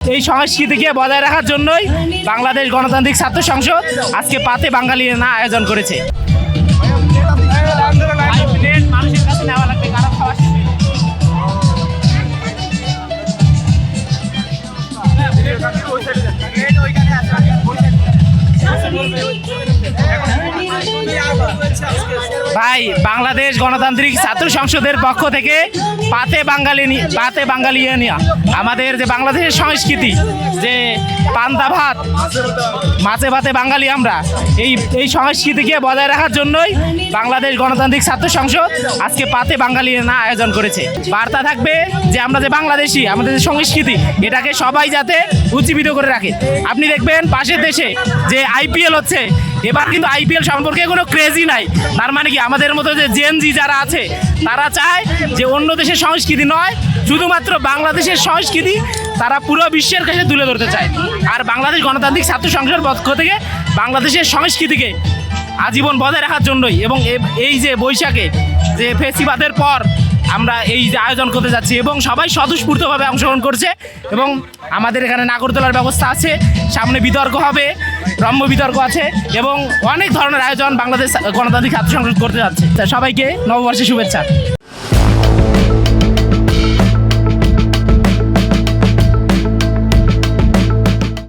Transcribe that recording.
এই সংস্কৃতিকে বজায় রাখার জন্যই বাংলাদেশ গণতান্ত্রিক ছাত্র সংসদ আজকে পাতে বাঙালি না আয়োজন করেছে। মানুষের কাছে নেওয়া লাগবে কারণ খাওয়া শেষ হয়ে ভাই, বাংলাদেশ গণতান্ত্রিক ছাত্র সংসদের পক্ষ থেকে পাতে বাঙালিয়ানিয়া আমাদের যে বাংলাদেশের সংস্কৃতি যে পান্তা ভাত মাছে ভাতে বাঙালি আমরা এই সংস্কৃতিকে বজায় রাখার জন্যই বাংলাদেশ গণতান্ত্রিক ছাত্র সংসদ আজকে পাতে বাঙালিয়ানা আয়োজন করেছে। বার্তা থাকবে যে আমরা যে বাংলাদেশি, আমাদের যে সংস্কৃতি এটাকে সবাই যাতে উজ্জীবিত করে রাখে। আপনি দেখবেন পাশের দেশে যে আইপিএল হচ্ছে, এবার কিন্তু আইপিএল সম্পর্কে কোনো ক্রেজই নাই। তার মানে কি আমাদের মতো যে জেনজি যারা আছে তারা চায় যে অন্য দেশের সংস্কৃতি নয়, শুধুমাত্র বাংলাদেশের সংস্কৃতি তারা পুরো বিশ্বের কাছে তুলে ধরতে চায়। আর বাংলাদেশ গণতান্ত্রিক ছাত্র সংসদের পক্ষ থেকে বাংলাদেশের সংস্কৃতিকে আজীবন বজায় রাখার জন্যই এবং এই যে বৈশাখে যে ফেস্টিভালের পর আমরা এই যে আয়োজন করতে যাচ্ছি এবং সবাই স্বতঃস্ফূর্তভাবে অংশগ্রহণ করছে এবং আমাদের এখানে নাগরদোলার ব্যবস্থা আছে, সামনে বিতর্ক হবে, ব্রহ্ম বিতর্ক আছে এবং অনেক ধরনের আয়োজন বাংলাদেশ গণতান্ত্রিক ছাত্র সংসদ করতে যাচ্ছে। সবাইকে নববর্ষের শুভেচ্ছা।